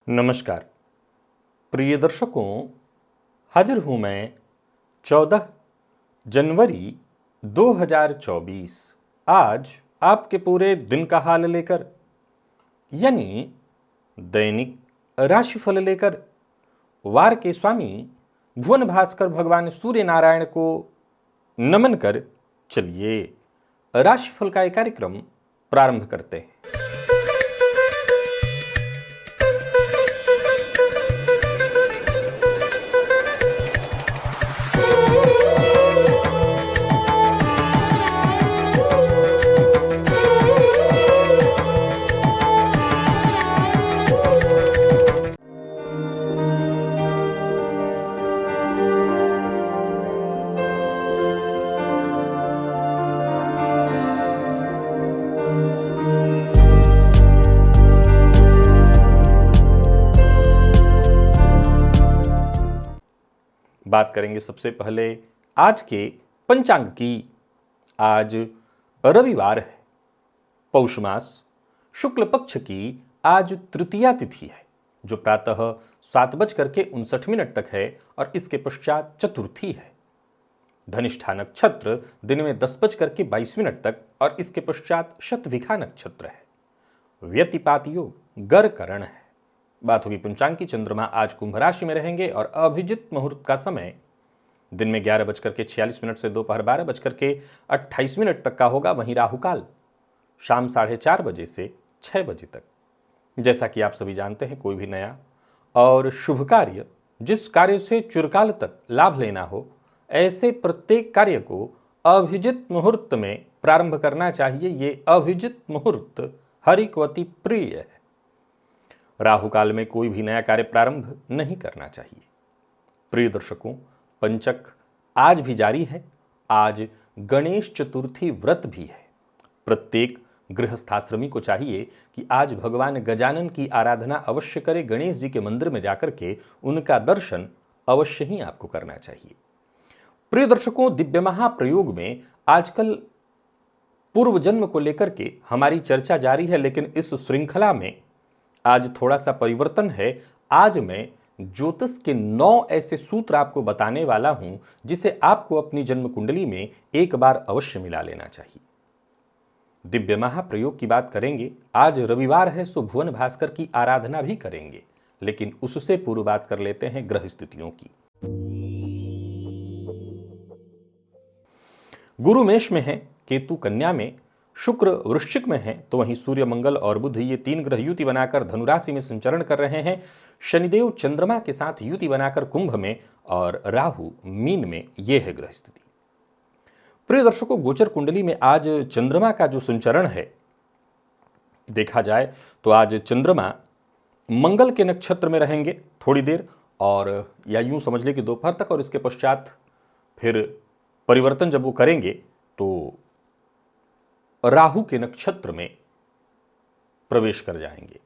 नमस्कार प्रिय दर्शकों, हाजिर हूं मैं 14 जनवरी 2024 आज आपके पूरे दिन का हाल लेकर, यानी दैनिक राशिफल लेकर वार के स्वामी भुवन भास्कर भगवान सूर्य नारायण को नमन कर चलिए राशिफल का एक कार्यक्रम प्रारंभ करते हैं। बात करेंगे सबसे पहले आज के पंचांग की। आज रविवार है, पौष मास शुक्ल पक्ष की आज तृतीया तिथि है, जो प्रातः 7:59 तक है और इसके पश्चात चतुर्थी है। धनिष्ठा नक्षत्र दिन में 10:22 तक और इसके पश्चात शतभिखा नक्षत्र है। व्यतिपात योग गर करण है। बात होगी पंचांग की। चंद्रमा आज कुंभ राशि में रहेंगे और अभिजित मुहूर्त का समय दिन में 11:46 से दोपहर 12:28 तक का होगा। वहीं राहुकाल शाम 4:30 बजे से 6 बजे तक। जैसा कि आप सभी जानते हैं, कोई भी नया और शुभ कार्य, जिस कार्य से चिरकाल तक लाभ लेना हो, ऐसे प्रत्येक कार्य को अभिजित मुहूर्त में प्रारंभ करना चाहिए। ये अभिजित मुहूर्त हरिकवती प्रिय है। राहु काल में कोई भी नया कार्य प्रारंभ नहीं करना चाहिए। प्रिय दर्शकों, पंचक आज भी जारी है। आज गणेश चतुर्थी व्रत भी है। प्रत्येक गृहस्थाश्रमी को चाहिए कि आज भगवान गजानन की आराधना अवश्य करे। गणेश जी के मंदिर में जाकर के उनका दर्शन अवश्य ही आपको करना चाहिए। प्रिय दर्शकों, दिव्य महाप्रयोग में आजकल पूर्व जन्म को लेकर के हमारी चर्चा जारी है, लेकिन इस श्रृंखला में आज थोड़ा सा परिवर्तन है। आज मैं ज्योतिष के 9 ऐसे सूत्र आपको बताने वाला हूं, जिसे आपको अपनी जन्म कुंडली में एक बार अवश्य मिला लेना चाहिए। दिव्य महाप्रयोग की बात करेंगे। आज रविवार है, सो भुवन भास्कर की आराधना भी करेंगे, लेकिन उससे पूर्व बात कर लेते हैं ग्रह स्थितियों की। गुरु मेष में है, केतु कन्या में, शुक्र वृश्चिक में है, तो वहीं सूर्य, मंगल और बुध ये 3 ग्रह युति बनाकर धनुराशि में संचरण कर रहे हैं। शनिदेव चंद्रमा के साथ युति बनाकर कुंभ में और राहु मीन में। यह है ग्रह स्थिति। प्रिय दर्शकों, गोचर कुंडली में आज चंद्रमा का जो संचरण है, देखा जाए तो आज चंद्रमा मंगल के नक्षत्र में रहेंगे थोड़ी देर, और या यूं समझ ले कि दोपहर तक, और इसके पश्चात फिर परिवर्तन जब वो करेंगे तो राहु के नक्षत्र में प्रवेश कर जाएंगे।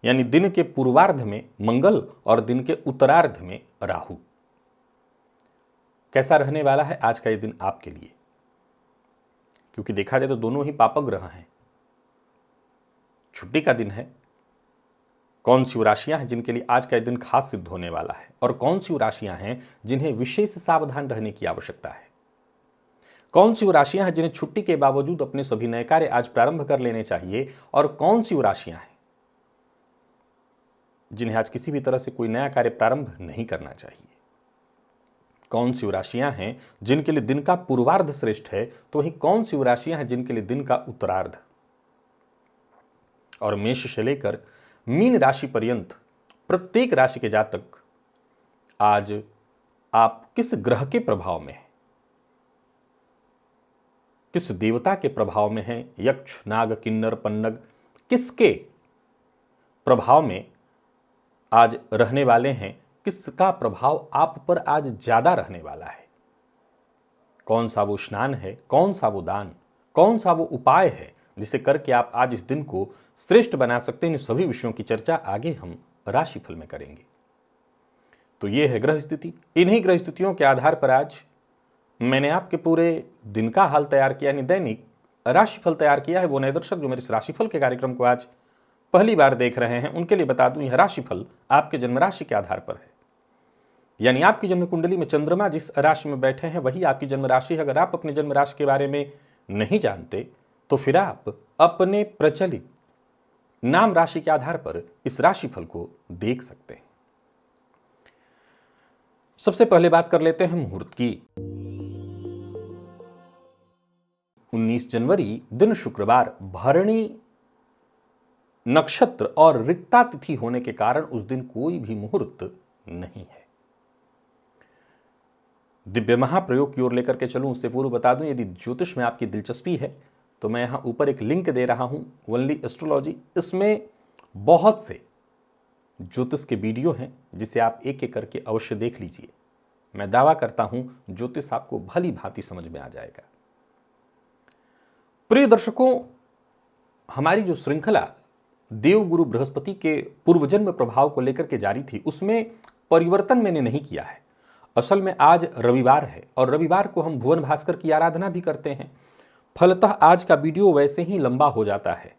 यानी दिन के पूर्वार्ध में मंगल और दिन के उत्तरार्ध में राहु। कैसा रहने वाला है आज का ये दिन आपके लिए? क्योंकि देखा जाए तो दोनों ही पापक ग्रह हैं। छुट्टी का दिन है। कौन सी राशियां हैं जिनके लिए आज का ये दिन खास सिद्ध होने वाला है, और कौन सी राशियां हैं जिन्हें विशेष सावधान रहने की आवश्यकता है? कौन सी वो राशियां हैं जिन्हें छुट्टी के बावजूद अपने सभी नए कार्य आज प्रारंभ कर लेने चाहिए, और कौन सी वो राशियां हैं जिन्हें आज किसी भी तरह से कोई नया कार्य प्रारंभ नहीं करना चाहिए? कौन सी वो राशियां हैं जिनके लिए दिन का पूर्वार्ध श्रेष्ठ है, तो वहीं कौन सी वो राशियां हैं जिनके लिए दिन का उत्तरार्ध? और मेष से लेकर मीन राशि पर्यंत प्रत्येक राशि के जातक आज आप किस ग्रह के प्रभाव में हैं, किस देवता के प्रभाव में हैं, यक्ष, नाग, किन्नर, पन्नग, किसके प्रभाव में आज रहने वाले हैं, किसका प्रभाव आप पर आज ज्यादा रहने वाला है? कौन सा वो स्नान है, कौन सा वो दान, कौन सा वो उपाय है जिसे करके आप आज इस दिन को श्रेष्ठ बना सकते हैं? इन सभी विषयों की चर्चा आगे हम राशिफल में करेंगे। तो ये है ग्रह स्थिति। इन्हीं ग्रह स्थितियों के आधार पर आज मैंने आपके पूरे दिन का हाल तैयार किया, यानी दैनिक राशिफल तैयार किया है। वो नए दर्शक जो मेरे इस राशिफल के कार्यक्रम को आज पहली बार देख रहे हैं उनके लिए बता दूं, यह राशिफल आपके जन्म राशि के आधार पर है। यानी आपकी जन्म कुंडली में चंद्रमा जिस राशि में बैठे हैं वही आपकी जन्म राशि है। अगर आप अपने जन्म राशि के बारे में नहीं जानते तो फिर आप अपने प्रचलित नाम राशि के आधार पर इस राशिफल को देख सकते हैं। सबसे पहले बात कर लेते हैं मुहूर्त की। 19 जनवरी दिन शुक्रवार, भरणी नक्षत्र और रिक्ता तिथि होने के कारण उस दिन कोई भी मुहूर्त नहीं है। दिव्य महाप्रयोग की ओर लेकर के चलूं उससे पूर्व बता दूं, यदि ज्योतिष में आपकी दिलचस्पी है तो मैं यहां ऊपर एक लिंक दे रहा हूं, ओनली एस्ट्रोलॉजी। इसमें बहुत से ज्योतिष के वीडियो हैं जिसे आप एक एक करके अवश्य देख लीजिए। मैं दावा करता हूं ज्योतिष आपको भली भांति समझ में आ जाएगा। प्रिय दर्शकों, हमारी जो श्रृंखला देवगुरु बृहस्पति के पूर्वजन्म प्रभाव को लेकर के जारी थी उसमें परिवर्तन मैंने नहीं किया है। असल में आज रविवार है और रविवार को हम भुवन भास्कर की आराधना भी करते हैं। फलतः आज का वीडियो वैसे ही लंबा हो जाता है।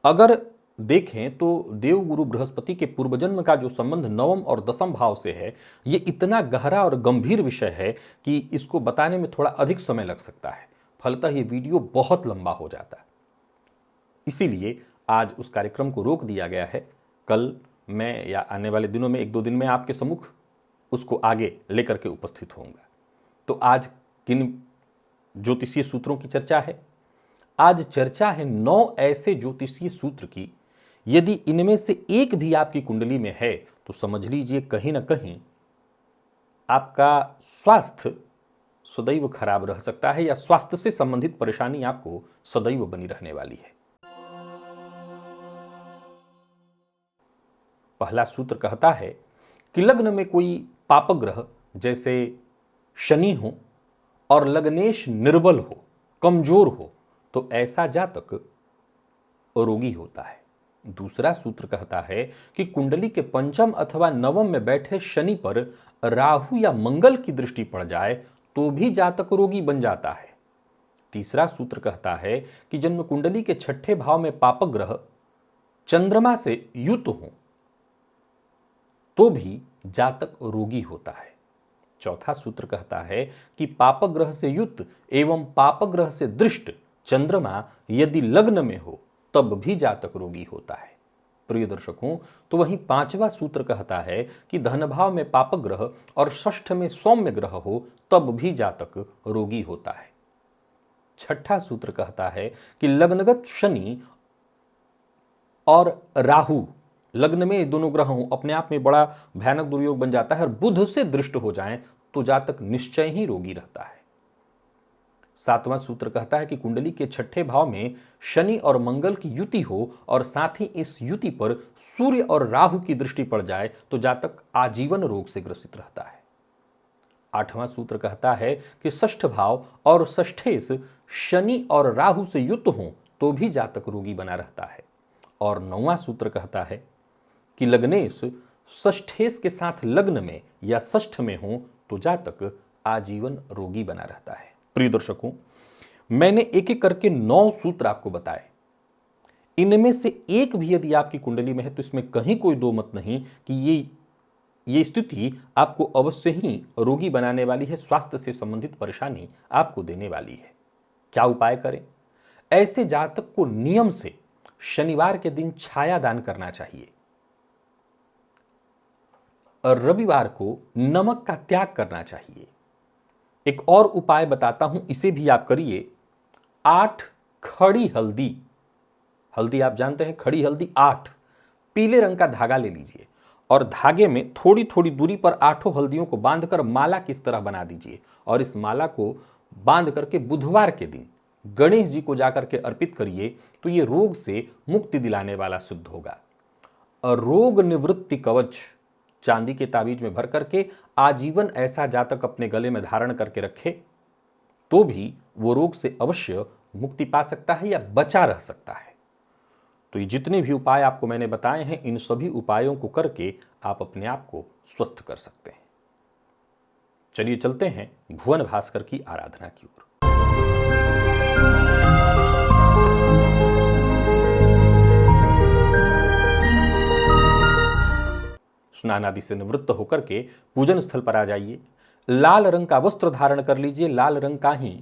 अगर देखें तो देवगुरु बृहस्पति के पूर्वजन्म का जो संबंध नवम और दसम भाव से है, ये इतना गहरा और गंभीर विषय है कि इसको बताने में थोड़ा अधिक समय लग सकता है। फलतः ये वीडियो बहुत लंबा हो जाता है, इसीलिए आज उस कार्यक्रम को रोक दिया गया है। कल मैं या आने वाले दिनों में 1-2 दिन में आपके सम्मुख उसको आगे लेकर के उपस्थित होऊंगा। तो आज किन ज्योतिषीय सूत्रों की चर्चा है? आज चर्चा है 9 ऐसे ज्योतिषीय सूत्र की। यदि इनमें से एक भी आपकी कुंडली में है तो समझ लीजिए कहीं ना कहीं आपका स्वास्थ्य सदैव खराब रह सकता है या स्वास्थ्य से संबंधित परेशानी आपको सदैव बनी रहने वाली है। पहला सूत्र कहता है कि लग्न में कोई पाप ग्रह जैसे शनि हो और लग्नेश निर्बल हो, कमजोर हो, तो ऐसा जातक रोगी होता है। दूसरा सूत्र कहता है कि कुंडली के पंचम अथवा नवम में बैठे शनि पर राहु या मंगल की दृष्टि पड़ जाए तो भी जातक रोगी बन जाता है। तीसरा सूत्र कहता है कि जन्म कुंडली के छठे भाव में पाप ग्रह चंद्रमा से युत हो तो भी जातक रोगी होता है। चौथा सूत्र कहता है कि पाप ग्रह से युक्त एवं पाप ग्रह से दृष्ट चंद्रमा यदि लग्न में हो तब भी जातक रोगी होता है। प्रिय दर्शकों, तो वहीं पांचवा सूत्र कहता है कि धन भाव में पाप ग्रह और षष्ठ में सौम्य ग्रह हो तब भी जातक रोगी होता है। छठा सूत्र कहता है कि लग्नगत शनि और राहु, लग्न में ये दोनों ग्रह हों, अपने आप में बड़ा भयानक दुर्योग बन जाता है और बुध से दृष्ट हो जाएं तो जातक निश्चय ही रोगी रहता है। सातवां सूत्र कहता है कि कुंडली के छठे भाव में शनि और मंगल की युति हो और साथ ही इस युति पर सूर्य और राहु की दृष्टि पड़ जाए तो जातक आजीवन रोग से ग्रसित रहता है। आठवां सूत्र कहता है कि षष्ठ भाव और षष्ठेश शनि और राहु से युक्त हो तो भी जातक रोगी बना रहता है। और नौवां सूत्र कहता है कि लग्नेश षष्ठेश के साथ लग्न में या षष्ठ में हो तो जातक आजीवन रोगी बना रहता है। प्रिय दर्शकों, मैंने एक एक करके 9 सूत्र आपको बताए। इनमें से एक भी यदि आपकी कुंडली में है तो इसमें कहीं कोई दो मत नहीं कि ये स्थिति आपको अवश्य ही रोगी बनाने वाली है, स्वास्थ्य से संबंधित परेशानी आपको देने वाली है। क्या उपाय करें? ऐसे जातक को नियम से शनिवार के दिन छाया दान करना चाहिए और रविवार को नमक का त्याग करना चाहिए। एक और उपाय बताता हूं, इसे भी आप करिए। 8 खड़ी हल्दी, हल्दी आप जानते हैं, खड़ी हल्दी 8 पीले रंग का धागा ले लीजिए और धागे में थोड़ी थोड़ी दूरी पर 8 हल्दियों को बांधकर माला किस तरह बना दीजिए और इस माला को बांध करके बुधवार के दिन गणेश जी को जाकर के अर्पित करिए तो ये रोग से मुक्ति दिलाने वाला सिद्ध होगा। और रोग निवृत्ति कवच चांदी के ताबीज में भर करके आजीवन ऐसा जातक अपने गले में धारण करके रखे तो भी वो रोग से अवश्य मुक्ति पा सकता है या बचा रह सकता है। तो ये जितने भी उपाय आपको मैंने बताए हैं, इन सभी उपायों को करके आप अपने आप को स्वस्थ कर सकते हैं। चलिए चलते हैं भुवन भास्कर की आराधना की ओर। स्नान आदि से निवृत्त होकर के पूजन स्थल पर आ जाइए। लाल रंग का वस्त्र धारण कर लीजिए, लाल रंग का ही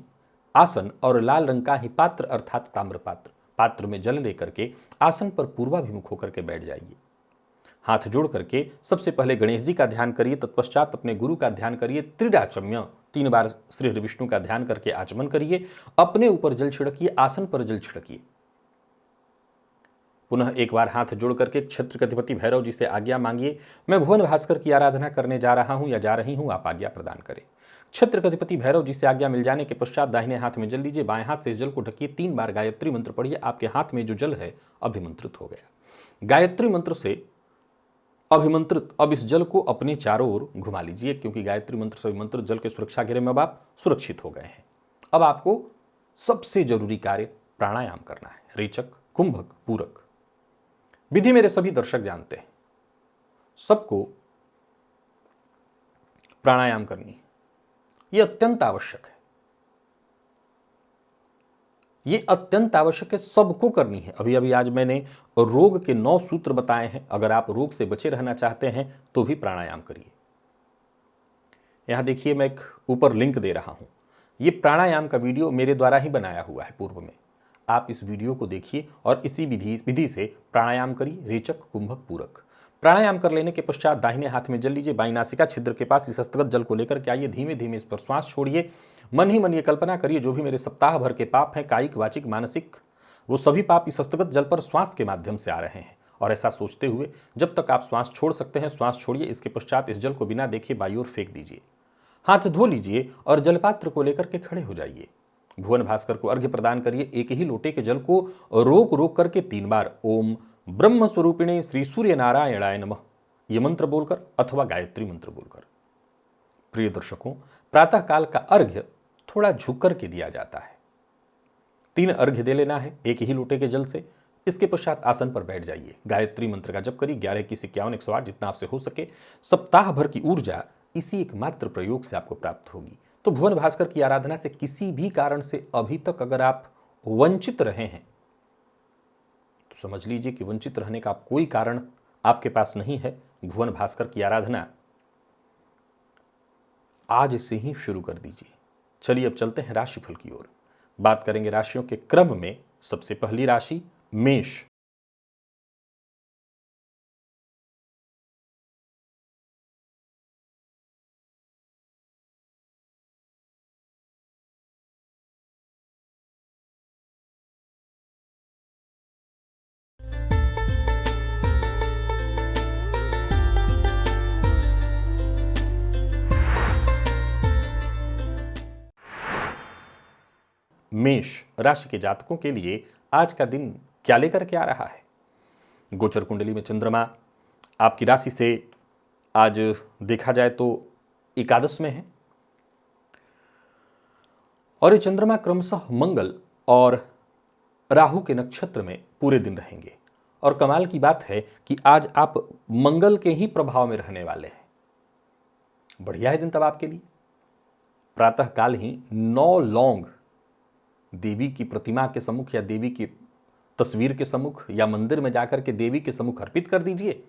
आसन और लाल रंग का ही पात्र अर्थात ताम्र पात्र, पात्र में जल लेकर के आसन पर पूर्वाभिमुख होकर के बैठ जाइए। हाथ जोड़ करके सबसे पहले गणेश जी का ध्यान करिए, तत्पश्चात अपने गुरु का ध्यान करिए। त्रिराचम्य 3 बार श्री हरि विष्णु का ध्यान करके आचमन करिए। अपने ऊपर जल छिड़किए, आसन पर जल छिड़किए। पुनः एक बार हाथ जोड़ करके क्षेत्र के अधिपति भैरव जी से आज्ञा मांगिए, मैं भुवन भास्कर की आराधना करने जा रहा हूं या जा रही हूं, आप आज्ञा प्रदान करें। क्षेत्र के अधिपति भैरव जी से आज्ञा मिल जाने के पश्चात दाहिने हाथ में जल लीजिए, बाएं हाथ से इस जल को ढकिए, 3 बार गायत्री मंत्र पढ़िए। आपके हाथ में जो जल है अभिमंत्रित हो गया। गायत्री मंत्र से अभिमंत्रित अब इस जल को अपने चारों ओर घुमा लीजिए, क्योंकि गायत्री मंत्र से अभिमंत्रित जल के सुरक्षा घेरे में अब आप सुरक्षित हो गए हैं। अब आपको सबसे जरूरी कार्य प्राणायाम करना है। रेचक, कुंभक, पूरक विधि मेरे सभी दर्शक जानते हैं, सबको प्राणायाम करनी है। यह अत्यंत आवश्यक है, यह अत्यंत आवश्यक है, सबको करनी है। अभी अभी आज मैंने रोग के 9 सूत्र बताए हैं। अगर आप रोग से बचे रहना चाहते हैं तो भी प्राणायाम करिए। यहां देखिए, मैं एक ऊपर लिंक दे रहा हूं। यह प्राणायाम का वीडियो मेरे द्वारा ही बनाया हुआ है पूर्व में। आप इस वीडियो को देखिए और इसी विधि से प्राणायाम करिए। रेचक, कुंभक, पूरक। प्राणायाम कर लेने के पश्चात दाहिने हाथ में जल लीजिए, बाईं नासिका छिद्र के पास इस हस्तगत जल को लेकर के आइए। धीमे धीमे इस पर श्वास छोड़िए। मन ही मन ये कल्पना करिए, जो भी मेरे सप्ताह भर के पाप हैं, कायिक, वाचिक, मानसिक, वो सभी पाप इस हस्तगत जल पर श्वास के माध्यम से आ रहे हैं। और ऐसा सोचते हुए जब तक आप श्वास छोड़ सकते हैं श्वास छोड़िए। इसके पश्चात इस जल को बिना देखे बाई ओर फेंक दीजिए। हाथ धो लीजिए और जलपात्र को लेकर के खड़े हो जाइए। भुवन भास्कर को अर्घ्य प्रदान करिए। एक ही लोटे के जल को रोक रोक करके 3 बार ओम ब्रह्म स्वरूपिणे श्री सूर्य नारायणाय नमः ये मंत्र बोलकर अथवा गायत्री मंत्र बोलकर। प्रिय दर्शकों, प्रातः काल का अर्घ्य थोड़ा झुक करके दिया जाता है। 3 अर्घ्य दे लेना है एक ही लोटे के जल से। इसके पश्चात आसन पर बैठ जाइए। गायत्री मंत्र का जप करिए। 11 की 51 108 जितना आपसे हो सके। सप्ताह भर की ऊर्जा इसी एकमात्र प्रयोग से आपको प्राप्त होगी। तो भुवन भास्कर की आराधना से किसी भी कारण से अभी तक अगर आप वंचित रहे हैं तो समझ लीजिए कि वंचित रहने का कोई कारण आपके पास नहीं है। भुवन भास्कर की आराधना आज से ही शुरू कर दीजिए। चलिए अब चलते हैं राशिफल की ओर। बात करेंगे राशियों के क्रम में। सबसे पहली राशि मेष। मेष राशि के जातकों के लिए आज का दिन क्या लेकर के आ रहा है? गोचर कुंडली में चंद्रमा आपकी राशि से आज देखा जाए तो एकादश में है और ये चंद्रमा क्रमशः मंगल और राहु के नक्षत्र में पूरे दिन रहेंगे। और कमाल की बात है कि आज आप मंगल के ही प्रभाव में रहने वाले हैं। बढ़िया है दिन तब आपके लिए। प्रातः काल ही 9 लौंग देवी की प्रतिमा के सम्मुख या देवी की तस्वीर के सम्मुख या मंदिर में जाकर के देवी के सम्मुख अर्पित कर दीजिए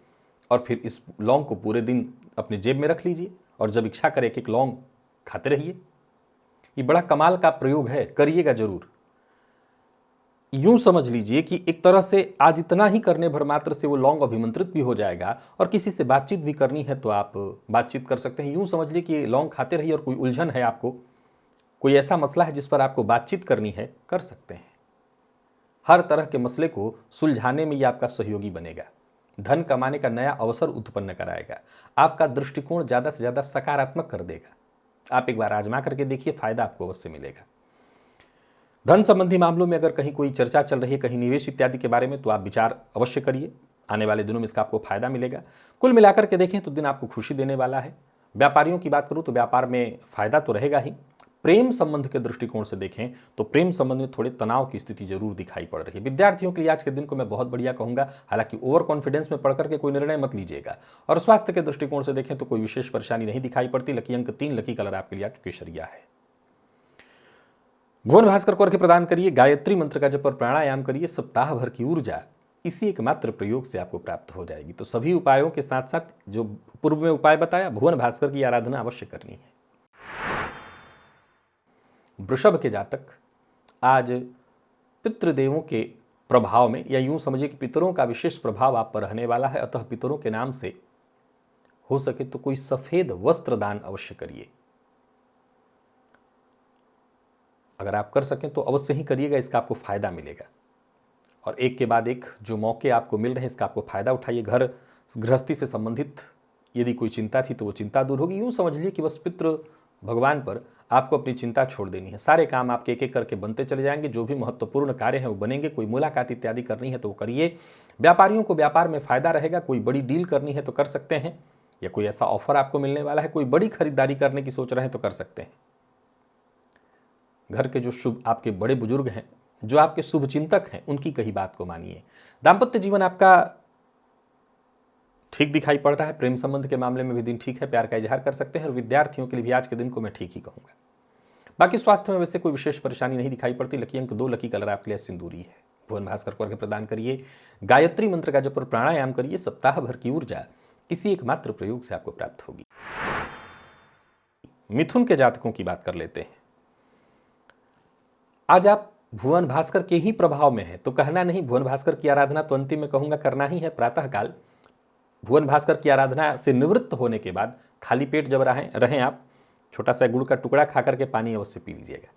और फिर इस लौंग को पूरे दिन अपने जेब में रख लीजिए और जब इच्छा करे एक लौंग खाते रहिए। ये बड़ा कमाल का प्रयोग है, करिएगा जरूर। यूं समझ लीजिए कि एक तरह से आज इतना ही करने भर मात्र से वो लौंग अभिमंत्रित भी हो जाएगा और किसी से बातचीत भी करनी है तो आप बातचीत कर सकते हैं। यूं समझ लीजिए कि लौंग खाते रहिए और कोई उलझन है आपको, कोई ऐसा मसला है जिस पर आपको बातचीत करनी है, कर सकते हैं। हर तरह के मसले को सुलझाने में यह आपका सहयोगी बनेगा। धन कमाने का नया अवसर उत्पन्न कराएगा। आपका दृष्टिकोण ज़्यादा से ज़्यादा सकारात्मक कर देगा। आप एक बार आजमा करके देखिए, फायदा आपको अवश्य मिलेगा। धन संबंधी मामलों में अगर कहीं कोई चर्चा चल रही है, कहीं निवेश इत्यादि के बारे में, तो आप विचार अवश्य करिए। आने वाले दिनों में इसका आपको फायदा मिलेगा। कुल मिलाकर के देखें तो दिन आपको खुशी देने वाला है। व्यापारियों की बात करूं तो व्यापार में फायदा तो रहेगा ही। प्रेम संबंध के दृष्टिकोण से देखें तो प्रेम संबंध में थोड़े तनाव की स्थिति जरूर दिखाई पड़ रही है। विद्यार्थियों के लिए आज के दिन को मैं बहुत बढ़िया कहूंगा। हालांकि ओवर कॉन्फिडेंस में पढ़ करके कोई निर्णय मत लीजिएगा। और स्वास्थ्य के दृष्टिकोण से देखें तो कोई विशेष परेशानी नहीं दिखाई पड़ती। लकी अंक 3, लकी कलर आपके लिए आज केसरिया है। भुवन भास्कर को अर्घ्य प्रदान करिए। गायत्री मंत्र का जप और प्राणायाम करिए। सप्ताह भर की ऊर्जा इसी एकमात्र प्रयोग से आपको प्राप्त हो जाएगी। तो सभी उपायों के साथ साथ जो पूर्व में उपाय बताया, भुवन भास्कर की आराधना अवश्य करनी है। वृषभ के जातक आज पितृदेवों के प्रभाव में, या यूं समझिए कि पितरों का विशेष प्रभाव आप पर रहने वाला है, अतः पितरों के नाम से हो सके तो कोई सफेद वस्त्र दान अवश्य करिए। अगर आप कर सकें तो अवश्य ही करिएगा, इसका आपको फायदा मिलेगा। और एक के बाद एक जो मौके आपको मिल रहे हैं इसका आपको फायदा उठाइए। घर गृहस्थी से संबंधित यदि कोई चिंता थी तो वो चिंता दूर होगी। यूं समझ लीजिए कि बस पितृ भगवान पर आपको अपनी चिंता छोड़ देनी है। सारे काम आपके एक एक करके बनते चले जाएंगे। जो भी महत्वपूर्ण कार्य हैं वो बनेंगे। कोई मुलाकात इत्यादि करनी है तो वो करिए। व्यापारियों को व्यापार में फायदा रहेगा। कोई बड़ी डील करनी है तो कर सकते हैं, या कोई ऐसा ऑफर आपको मिलने वाला है, कोई बड़ी खरीदारी करने की सोच रहे हैं तो कर सकते हैं। घर के जो शुभ आपके बड़े बुजुर्ग हैं, जो आपके शुभ चिंतक हैं, उनकी कही बात को मानिए। दाम्पत्य जीवन आपका ठीक दिखाई पड़ रहा है। प्रेम संबंध के मामले में भी दिन ठीक है, प्यार का इजहार कर सकते हैं। और विद्यार्थियों के लिए भी आज के दिन को मैं ठीक ही कहूंगा। बाकी स्वास्थ्य में वैसे कोई विशेष परेशानी नहीं दिखाई पड़ती। लकी अंक 2, लकी कलर आपके लिए सिंदूरी है। भुवन भास्कर को अर्घ्य प्रदान करिए। गायत्री मंत्र का जप और प्राणायाम करिए। सप्ताह भर की ऊर्जा इसी एकमात्र प्रयोग से आपको प्राप्त होगी। मिथुन के जातकों की बात कर लेते हैं। आज आप भुवन भास्कर के ही प्रभाव में है, तो कहना नहीं भुवन भास्कर की आराधना तो अंतिम में कहूंगा करना ही है। प्रातःकाल भुवन भास्कर की आराधना से निवृत्त होने के बाद खाली पेट जब रहें आप, छोटा सा गुड़ का टुकड़ा खा करके पानी अवश्य पी लीजिएगा।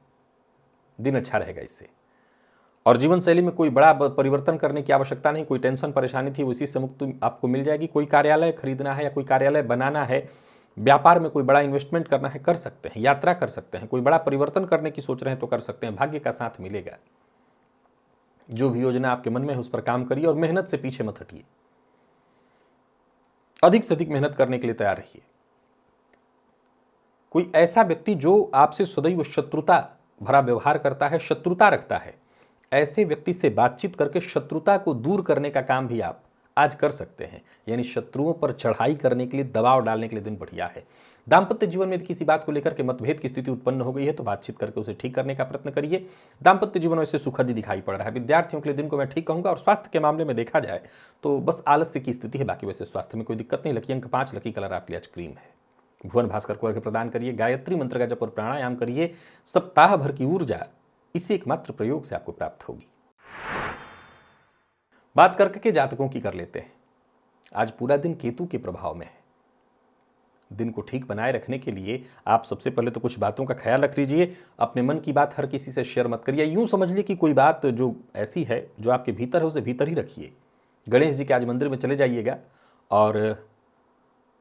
दिन अच्छा रहेगा इससे। और जीवन शैली में कोई बड़ा परिवर्तन करने की आवश्यकता नहीं। कोई टेंशन परेशानी थी उसी से मुक्ति आपको मिल जाएगी। कोई कार्यालय खरीदना है या कोई कार्यालय बनाना है, व्यापार में कोई बड़ा इन्वेस्टमेंट करना है, कर सकते हैं। यात्रा कर सकते हैं। कोई बड़ा परिवर्तन करने की सोच रहे हैं तो कर सकते हैं। भाग्य का साथ मिलेगा। जो भी योजना आपके मन में है उस पर काम करिए और मेहनत से पीछे मत हटिए। अधिक से अधिक मेहनत करने के लिए तैयार रहिए। कोई ऐसा व्यक्ति जो आपसे सदैव शत्रुता भरा व्यवहार करता है, शत्रुता रखता है, ऐसे व्यक्ति से बातचीत करके शत्रुता को दूर करने का काम भी आप आज कर सकते हैं। यानी शत्रुओं पर चढ़ाई करने के लिए, दबाव डालने के लिए दिन बढ़िया है। दाम्पत्य जीवन में किसी बात को लेकर के मतभेद की स्थिति उत्पन्न हो गई है तो बातचीत करके उसे ठीक करने का प्रयत्न करिए। दाम्पत्य जीवन वैसे सुखद ही दिखाई पड़ रहा है। विद्यार्थियों के लिए दिन को मैं ठीक कहूंगा। और स्वास्थ्य के मामले में देखा जाए तो बस आलस्य की स्थिति है, बाकी वैसे स्वास्थ्य में कोई दिक्कत नहीं। लकी अंक 5, लकी कलर आपके लिए आज क्रीम है। भुवन भास्कर को अर्घ्य प्रदान करिए। गायत्री मंत्र का जप और प्राणायाम करिए। सप्ताह भर की ऊर्जा इसी एकमात्र प्रयोग से आपको प्राप्त होगी। बात करके जातकों की कर लेते हैं। आज पूरा दिन केतु के प्रभाव में है। दिन को ठीक बनाए रखने के लिए आप सबसे पहले तो कुछ बातों का ख्याल रख लीजिए। अपने मन की बात हर किसी से शेयर मत करिए। यूं समझ लीजिए कि कोई बात जो ऐसी है जो आपके भीतर है उसे भीतर ही रखिए। गणेश जी के आज मंदिर में चले जाइएगा और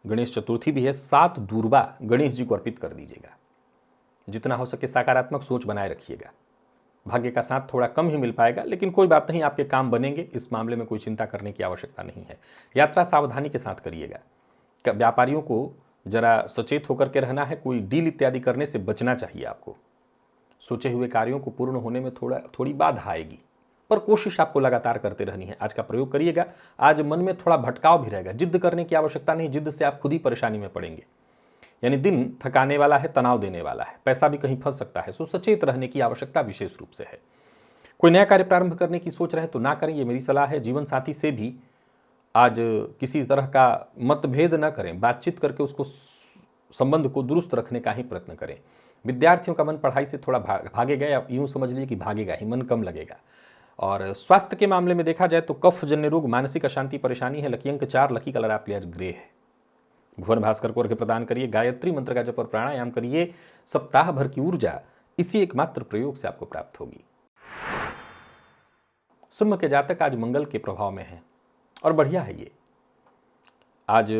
गणेश चतुर्थी भी है, 7 दूर्वा गणेश जी को अर्पित कर दीजिएगा। जितना हो सके सकारात्मक सोच बनाए रखिएगा। भाग्य का साथ थोड़ा कम ही मिल पाएगा, लेकिन कोई बात नहीं, आपके काम बनेंगे। इस मामले में कोई चिंता करने की आवश्यकता नहीं है। यात्रा सावधानी के साथ करिएगा। व्यापारियों को जरा सचेत होकर के रहना है। कोई डील इत्यादि करने से बचना चाहिए आपको। सोचे हुए कार्यों को पूर्ण होने में थोड़ी बाधा आएगी, पर कोशिश आपको लगातार करते रहनी है। आज का प्रयोग करिएगा। आज मन में थोड़ा भटकाव भी रहेगा। जिद्द करने की आवश्यकता नहीं, जिद्द से आप खुद ही परेशानी में पड़ेंगे। यानी दिन थकाने वाला है, तनाव देने वाला है, पैसा भी कहीं फंस सकता है। सो सचेत रहने की आवश्यकता विशेष रूप से है। कोई नया कार्य प्रारंभ करने की सोच रहे हैं तो ना करें, ये मेरी सलाह है। जीवन साथी से भी आज किसी तरह का मतभेद न करें। बातचीत करके उसको संबंध को दुरुस्त रखने का ही प्रयत्न करें। विद्यार्थियों का मन पढ़ाई से थोड़ा भागेगा, या यूं समझ लीजिए कि भागेगा ही, मन कम लगेगा। और स्वास्थ्य के मामले में देखा जाए तो कफ जन्य रोग, मानसिक अशांति, परेशानी है। लकी अंक 4, लकी कलर आपके लिए आज ग्रे है। भुवन भास्कर को अर्घ्य प्रदान करिए। गायत्री मंत्र का जप और प्राणायाम करिए। सप्ताह भर की ऊर्जा इसी एकमात्र प्रयोग से आपको प्राप्त होगी। सिंह के जातक आज मंगल के प्रभाव में है और बढ़िया है ये। आज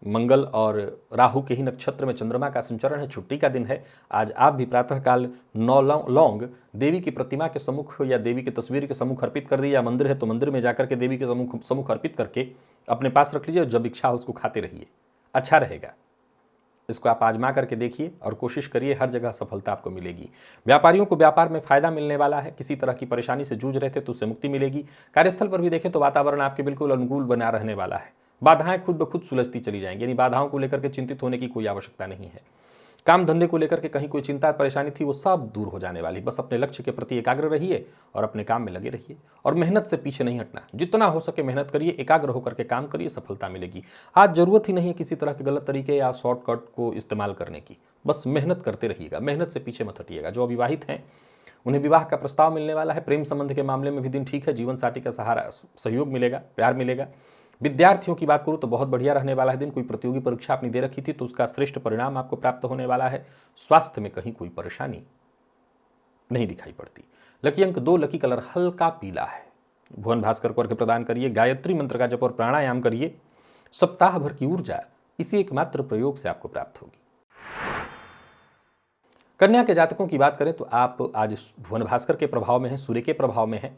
मंगल और राहु के ही नक्षत्र में चंद्रमा का संचरण है। छुट्टी का दिन है। आज आप भी प्रातःकाल 9 लौंग देवी की प्रतिमा के सम्मुख या देवी की तस्वीर के सम्मुख अर्पित कर दिए। या मंदिर है तो मंदिर में जाकर के देवी के सम्मुख अर्पित करके अपने पास रख लीजिए। जब इच्छा हो उसको खाते रहिए, अच्छा रहेगा। इसको आप आजमा करके देखिए और कोशिश करिए, हर जगह सफलता आपको मिलेगी। व्यापारियों को व्यापार में फायदा मिलने वाला है। किसी तरह की परेशानी से जूझ रहे थे तो उससे मुक्ति मिलेगी। कार्यस्थल पर भी देखें तो वातावरण आपके बिल्कुल अनुकूल बना रहने वाला है। बाधाएं खुद ब खुद सुलझती चली जाएंगी। यानी बाधाओं को लेकर के चिंतित होने की कोई आवश्यकता नहीं है। काम धंधे को लेकर के कहीं कोई चिंता परेशानी थी वो सब दूर हो जाने वाली। बस अपने लक्ष्य के प्रति एकाग्र रहिए और अपने काम में लगे रहिए और मेहनत से पीछे नहीं हटना। जितना हो सके मेहनत करिए, एकाग्र होकर के काम करिए, सफलता मिलेगी। आज जरूरत ही नहीं है किसी तरह के गलत तरीके या शॉर्टकट को इस्तेमाल करने की। बस मेहनत करते रहिएगा, मेहनत से पीछे मत हटिएगा। जो अविवाहित हैं उन्हें विवाह का प्रस्ताव मिलने वाला है। प्रेम संबंध के मामले में भी दिन ठीक है, जीवन साथी का सहारा सहयोग मिलेगा, प्यार मिलेगा। विद्यार्थियों की बात करूं तो बहुत बढ़िया रहने वाला है दिन। कोई प्रतियोगी परीक्षा आपने दे रखी थी तो उसका श्रेष्ठ परिणाम आपको प्राप्त होने वाला है। स्वास्थ्य में कहीं कोई परेशानी नहीं दिखाई पड़ती। लकी अंक 2, लकी कलर हल्का पीला है। भुवन भास्कर को अर्घ्य प्रदान करिए, गायत्री मंत्र का जप और प्राणायाम करिए। सप्ताह भर की ऊर्जा इसी एकमात्र प्रयोग से आपको प्राप्त होगी। कन्या के जातकों की बात करें तो आप आज भुवन भास्कर के प्रभाव में हैं, सूर्य के प्रभाव में हैं,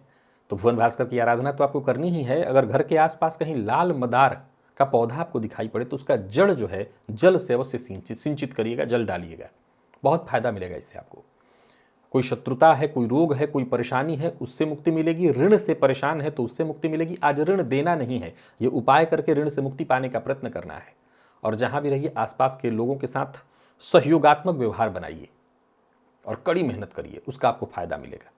तो भुवन भास्कर की आराधना तो आपको करनी ही है। अगर घर के आसपास कहीं लाल मदार का पौधा आपको दिखाई पड़े तो उसका जड़ जो है जल से अवश्य सिंचित करिएगा, जल डालिएगा, बहुत फायदा मिलेगा इससे आपको। कोई शत्रुता है, कोई रोग है, कोई परेशानी है, उससे मुक्ति मिलेगी। ऋण से परेशान है तो उससे मुक्ति मिलेगी। आज ऋण देना नहीं है, ये उपाय करके ऋण से मुक्ति पाने का प्रयत्न करना है। और जहां भी रहिए आसपास के लोगों के साथ सहयोगात्मक व्यवहार बनाइए और कड़ी मेहनत करिए, उसका आपको फायदा मिलेगा।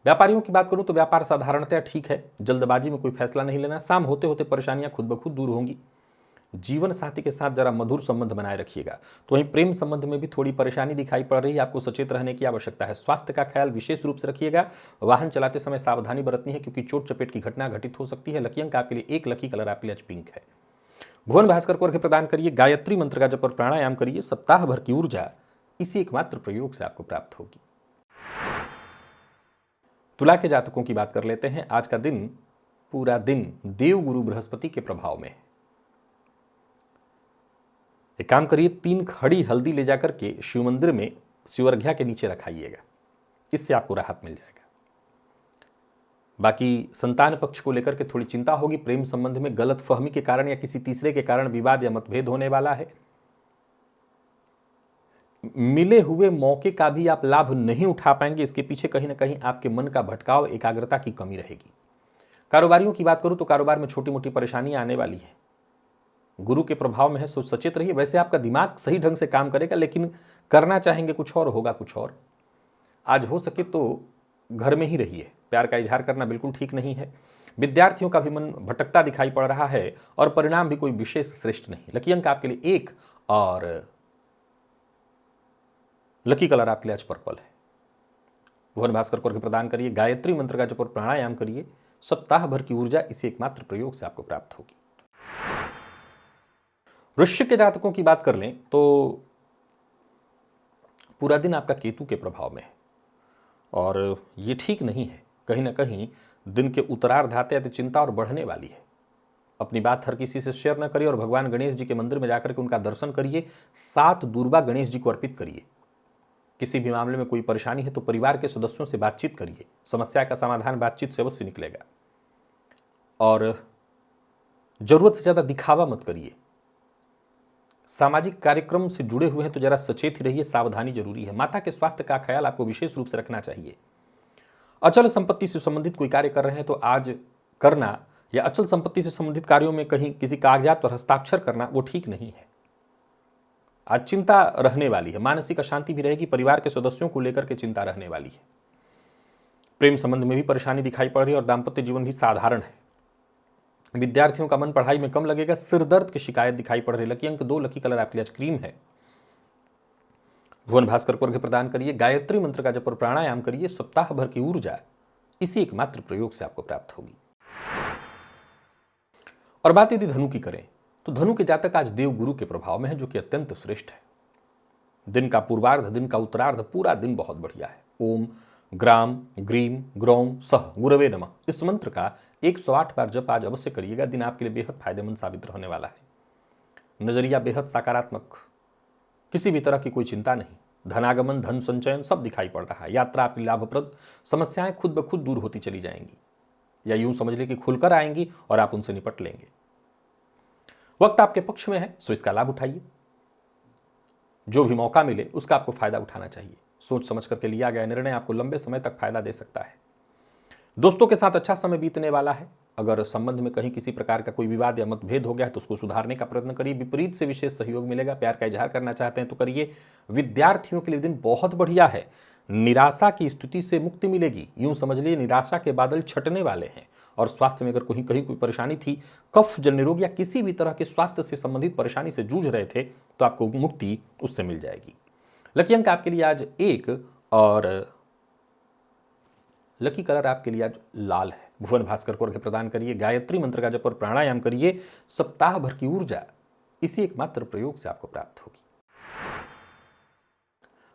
व्यापारियों की बात करूं तो व्यापार साधारणतया ठीक है, जल्दबाजी में कोई फैसला नहीं लेना। शाम होते होते परेशानियां खुद ब खुद दूर होंगी। जीवन साथी के साथ जरा मधुर संबंध बनाए रखिएगा। तो वहीं प्रेम संबंध में भी थोड़ी परेशानी दिखाई पड़ रही है, आपको सचेत रहने की आवश्यकता है। स्वास्थ्य का ख्याल विशेष रूप से रखिएगा। वाहन चलाते समय सावधानी बरतनी है क्योंकि चोट चपेट की घटना घटित हो सकती है। लकी अंक आपके लिए 1, लकी कलर आपके लिए आज पिंक है। भुवन भास्कर को अर्घ्य प्रदान करिए, गायत्री मंत्र का जप और प्राणायाम करिए। सप्ताह भर की ऊर्जा इसी एकमात्र प्रयोग से आपको प्राप्त होगी। तुला के जातकों की बात कर लेते हैं। आज का दिन पूरा दिन देव गुरु बृहस्पति के प्रभाव में है। एक काम करिए, 3 खड़ी हल्दी ले जाकर के शिव मंदिर में शिवर्घ्या के नीचे रखाइएगा, इससे आपको राहत मिल जाएगा। बाकी संतान पक्ष को लेकर के थोड़ी चिंता होगी। प्रेम संबंध में गलत फहमी के कारण या किसी तीसरे के कारण विवाद या मतभेद होने वाला है। मिले हुए मौके का भी आप लाभ नहीं उठा पाएंगे, इसके पीछे कहीं ना कहीं आपके मन का भटकाव, एकाग्रता की कमी रहेगी। कारोबारियों की बात करूं तो कारोबार में छोटी मोटी परेशानियां आने वाली है। गुरु के प्रभाव में है, सो सचेत रहिए। वैसे आपका दिमाग सही ढंग से काम करेगा, लेकिन करना चाहेंगे कुछ और, होगा कुछ और। आज हो सके तो घर में ही रहिए, प्यार का इजहार करना बिल्कुल ठीक नहीं है। विद्यार्थियों का भी मन भटकता दिखाई पड़ रहा है और परिणाम भी कोई विशेष श्रेष्ठ नहीं। लकी अंक आपके लिए 1 और लकी कलर आपके लिए आज पर्पल है। भुवन भास्कर को अर्घ्य प्रदान करिए, गायत्री मंत्र का जप और प्राणायाम करिए। सप्ताह भर की ऊर्जा इसी एकमात्र प्रयोग से आपको प्राप्त होगी। वृश्चिक के जातकों की बात कर लें तो पूरा दिन आपका केतु के प्रभाव में है और ये ठीक नहीं है। कहीं ना कहीं दिन के उत्तरार्ध आते आते चिंता और बढ़ने वाली है। अपनी बात हर किसी से शेयर न करिए और भगवान गणेश जी के मंदिर में जाकर के उनका दर्शन करिए। 7 दूर्वा गणेश जी को अर्पित करिए। किसी भी मामले में कोई परेशानी है तो परिवार के सदस्यों से बातचीत करिए, समस्या का समाधान बातचीत से अवश्य निकलेगा। और जरूरत से ज्यादा दिखावा मत करिए। सामाजिक कार्यक्रम से जुड़े हुए हैं तो जरा सचेत ही रहिए, सावधानी जरूरी है। माता के स्वास्थ्य का ख्याल आपको विशेष रूप से रखना चाहिए। अचल संपत्ति से संबंधित कोई कार्य कर रहे हैं तो आज करना, या अचल संपत्ति से संबंधित कार्यों में कहीं किसी कागजात पर हस्ताक्षर करना, वो ठीक नहीं है। आज चिंता रहने वाली है, मानसिक अशांति भी रहेगी। परिवार के सदस्यों को लेकर के चिंता रहने वाली है। प्रेम संबंध में भी परेशानी दिखाई पड़ रही है और दाम्पत्य जीवन भी साधारण है। विद्यार्थियों का मन पढ़ाई में कम लगेगा। सिर दर्द की शिकायत दिखाई पड़ रही है। लकी अंक 2, लकी कलर आपके लिए आज क्रीम है। भुवन भास्कर को अर्घ्य प्रदान करिए, गायत्री मंत्र का जप और प्राणायाम करिए। सप्ताह भर की ऊर्जा इसी एकमात्र प्रयोग से आपको प्राप्त होगी। और बात यदि धनु की करें तो धनु के जातक आज देव गुरु के प्रभाव में है, जो कि अत्यंत श्रेष्ठ है। दिन का पूर्वार्ध, दिन का उत्तरार्ध, पूरा दिन बहुत बढ़िया है। ओम ग्राम ग्रीम ग्रौम सह गुरवे नमः, इस मंत्र का 108 बार जप आज अवश्य करिएगा। दिन आपके लिए बेहद फायदेमंद साबित होने वाला है। नजरिया बेहद सकारात्मक, किसी भी तरह की कोई चिंता नहीं। धनागमन, धन संचयन सब दिखाई पड़ रहा है। यात्रा आपकी लाभप्रद, समस्याएं खुद ब खुद दूर होती चली जाएंगी, या यूं समझ ले कि खुलकर आएंगी और आप उनसे निपट लेंगे। वक्त आपके पक्ष में है, सो इसका लाभ उठाइए। जो भी मौका मिले उसका आपको फायदा उठाना चाहिए। सोच समझ करके लिया गया निर्णय आपको लंबे समय तक फायदा दे सकता है। दोस्तों के साथ अच्छा समय बीतने वाला है। अगर संबंध में कहीं किसी प्रकार का कोई विवाद या मतभेद हो गया है तो उसको सुधारने का प्रयत्न करिए। विपरीत से विशेष सहयोग मिलेगा। प्यार का इजहार करना चाहते हैं तो करिए। विद्यार्थियों के लिए दिन बहुत बढ़िया है। निराशा की स्थिति से मुक्ति मिलेगी। यूं समझ लीजिए निराशा के बादल छटने वाले हैं। और स्वास्थ्य में अगर कहीं कहीं कोई परेशानी थी, कफ जन्य रोग या किसी भी तरह के स्वास्थ्य से संबंधित परेशानी से जूझ रहे थे, तो आपको मुक्ति उससे मिल जाएगी। लकी अंक आपके लिए आज 1 और लकी कलर आपके लिए आज लाल है। भुवन भास्कर को अर्घ्य प्रदान करिए। गायत्री मंत्र का जप और प्राणायाम करिए। सप्ताह भर की ऊर्जा इसी एकमात्र प्रयोग से आपको प्राप्त होगी।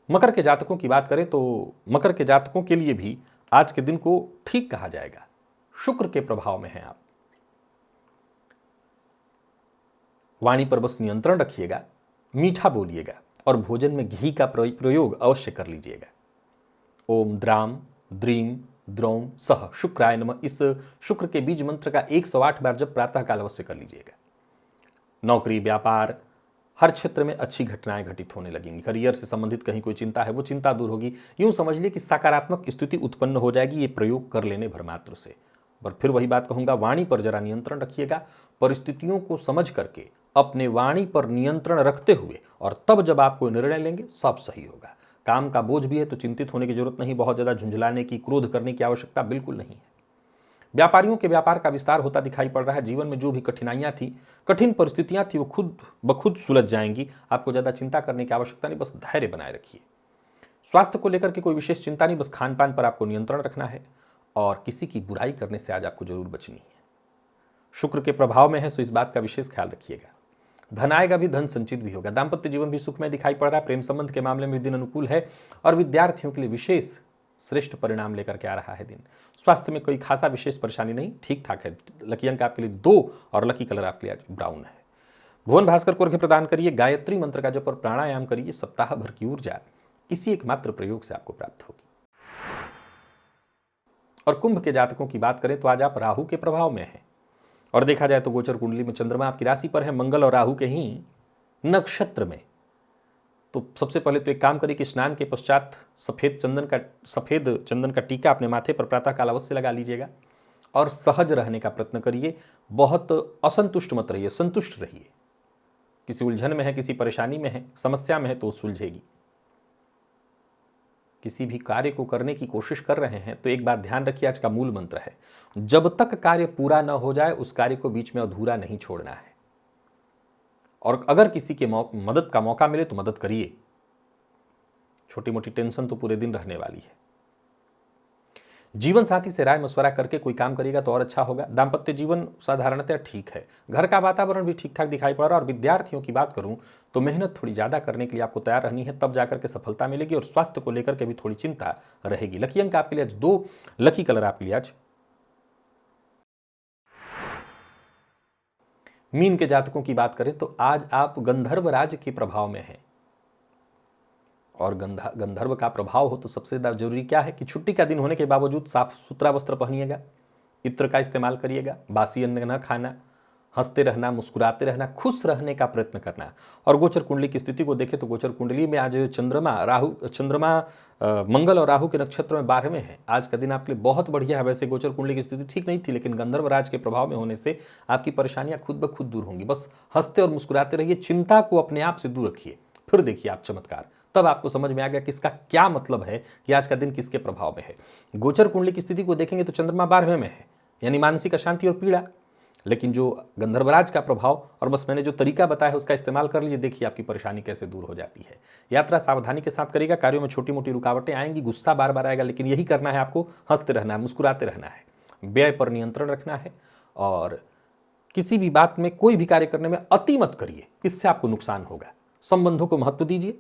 मकर के जातकों की बात करें तो मकर के जातकों के लिए भी आज के दिन को ठीक कहा जाएगा। शुक्र के प्रभाव में हैं आप। वाणी पर बस नियंत्रण रखिएगा, मीठा बोलिएगा और भोजन में घी का प्रयोग अवश्य कर लीजिएगा। ओम द्राम द्रीम द्रौम सह शुक्राय नमः इस शुक्र के बीज मंत्र का 108 बार जब प्रातः काल अवश्य कर लीजिएगा। नौकरी, व्यापार, हर क्षेत्र में अच्छी घटनाएं घटित होने लगेंगी। करियर से संबंधित कहीं कोई चिंता है, वो चिंता दूर होगी। यूं समझ लीजिए कि सकारात्मक स्थिति उत्पन्न हो जाएगी ये प्रयोग कर लेने भर मात्र से। पर फिर वही बात कहूंगा, वाणी पर जरा नियंत्रण रखिएगा। परिस्थितियों को समझ करके अपने वाणी पर नियंत्रण रखते हुए और तब जब आप कोई निर्णय लेंगे सब सही होगा। काम का बोझ भी है तो चिंतित होने की जरूरत नहीं। बहुत ज्यादा झुंझलाने की, क्रोध करने की आवश्यकता बिल्कुल नहीं है। व्यापारियों के व्यापार का विस्तार होता दिखाई पड़ रहा है। जीवन में जो भी कठिनाइयां थी, कठिन परिस्थितियां थी, वो खुद ब खुद सुलझ जाएंगी। आपको ज्यादा चिंता करने की आवश्यकता नहीं, बस धैर्य बनाए रखिए। स्वास्थ्य को लेकर के कोई विशेष चिंता नहीं, बस खान पान पर आपको नियंत्रण रखना है और किसी की बुराई करने से आज आपको जरूर बचनी है। शुक्र के प्रभाव में है सो इस बात का विशेष ख्याल रखिएगा। धन आएगा भी, धन संचित भी होगा। दाम्पत्य जीवन भी सुखमय दिखाई पड़ रहा है। प्रेम संबंध के मामले में दिन अनुकूल है और विद्यार्थियों के लिए विशेष श्रेष्ठ परिणाम लेकर के आ रहा है दिन। स्वास्थ्य में कोई खासा विशेष परेशानी नहीं, ठीक ठाक है। लकी अंक आपके लिए 2 और लकी कलर आपके लिए आज ब्राउन है। भुवन भास्कर को अर्घ्य प्रदान करिए। गायत्री मंत्र का जप और प्राणायाम करिए। सप्ताह भर की ऊर्जा इसी एकमात्र प्रयोग से आपको प्राप्त होगी। और कुंभ के जातकों की बात करें तो आज आप राहु के प्रभाव में हैं और देखा जाए तो गोचर कुंडली में चंद्रमा आपकी राशि पर है, मंगल और राहु के ही नक्षत्र में। तो सबसे पहले तो एक काम करिए कि स्नान के पश्चात सफेद चंदन का टीका अपने माथे पर प्रातःकाल अवश्य लगा लीजिएगा और सहज रहने का प्रयत्न करिए। बहुत असंतुष्ट मत रहिए, संतुष्ट रहिए। किसी उलझन में है, किसी परेशानी में है, समस्या में है तो सुलझेगी। किसी भी कार्य को करने की कोशिश कर रहे हैं तो एक बात ध्यान रखिए, आज का मूल मंत्र है, जब तक कार्य पूरा न हो जाए उस कार्य को बीच में अधूरा नहीं छोड़ना है। और अगर किसी के मदद का मौका मिले तो मदद करिए। छोटी मोटी टेंशन तो पूरे दिन रहने वाली है। जीवन साथी से राय मशवरा करके कोई काम करिएगा तो और अच्छा होगा। दाम्पत्य जीवन साधारणतः ठीक है। घर का वातावरण भी ठीक ठाक दिखाई पड़ रहा है। और विद्यार्थियों की बात करूं तो मेहनत थोड़ी ज्यादा करने के लिए आपको तैयार रहनी है, तब जाकर के सफलता मिलेगी। और स्वास्थ्य को लेकर के भी थोड़ी चिंता रहेगी। लकी अंक आपके लिए आज 2, लकी कलर आपके लिए आज मीन के जातकों की बात करें तो आज आप गंधर्व राज के प्रभाव में हैं। और गंधर्व का प्रभाव हो तो सबसे ज्यादा जरूरी क्या है कि छुट्टी का दिन होने के बावजूद साफ सुथरा वस्त्र पहनिएगा, इत्र का इस्तेमाल करिएगा, बासी अन्न न खाना, हंसते रहना, मुस्कुराते रहना, खुश रहने का प्रयत्न करना। और गोचर कुंडली की स्थिति को देखें तो गोचर कुंडली में आज चंद्रमा मंगल और राहु के नक्षत्र में 12वें है। आज का दिन आपके लिए बहुत बढ़िया है। वैसे गोचर कुंडली की स्थिति ठीक नहीं थी, लेकिन गंधर्व राज के प्रभाव में होने से आपकी परेशानियां खुद ब खुद दूर होंगी। बस हंसते और मुस्कुराते रहिए, चिंता को अपने आप से दूर रखिए, फिर देखिए आप चमत्कार। तब आपको समझ में आ गया कि इसका क्या मतलब है कि आज का दिन किसके प्रभाव में है। गोचर कुंडली की स्थिति को देखेंगे तो चंद्रमा 12वें में है, यानी मानसिक अशांति और पीड़ा। लेकिन जो गंधर्वराज का प्रभाव, और बस मैंने जो तरीका बताया है उसका इस्तेमाल कर लीजिए, देखिए आपकी परेशानी कैसे दूर हो जाती है। यात्रा सावधानी के साथ करिएगा। कार्यों में छोटी मोटी रुकावटें आएंगी, गुस्सा बार बार आएगा, लेकिन यही करना है आपको, हंसते रहना है, मुस्कुराते रहना है, व्यय पर नियंत्रण रखना है। और किसी भी बात में, कोई भी कार्य करने में अति मत करिए, इससे आपको नुकसान होगा। संबंधों को महत्व दीजिए।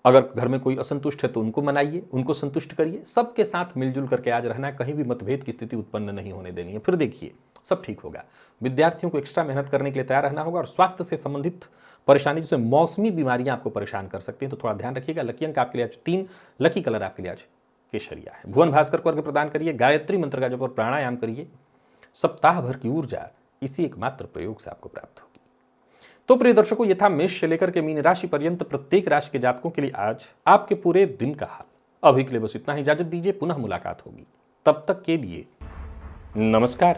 अगर घर में कोई असंतुष्ट है तो उनको मनाइए, उनको संतुष्ट करिए। सबके साथ मिलजुल करके आज रहना है, कहीं भी मतभेद की स्थिति उत्पन्न नहीं होने देनी है, फिर देखिए सब ठीक होगा। विद्यार्थियों को एक्स्ट्रा मेहनत करने के लिए तैयार रहना होगा। और स्वास्थ्य से संबंधित परेशानी, जिसमें मौसमी बीमारियां आपको परेशान कर सकती हैं, तो थोड़ा ध्यान रखिएगा। लकी अंक आपके लिए आज 3, लकी कलर आपके लिए आज केसरिया है। भुवन भास्कर को अर्घ्य प्रदान करिए। गायत्री मंत्र का जप और प्राणायाम करिए। सप्ताह भर की ऊर्जा इसी एकमात्र प्रयोग से आपको प्राप्त होगी। तो प्रिय दर्शकों, ये था मेष से लेकर के मीन राशि पर्यंत प्रत्येक राशि के जातकों के लिए आज आपके पूरे दिन का हाल। अभी के लिए बस इतना ही, इजाजत दीजिए, पुनः मुलाकात होगी। तब तक के लिए नमस्कार।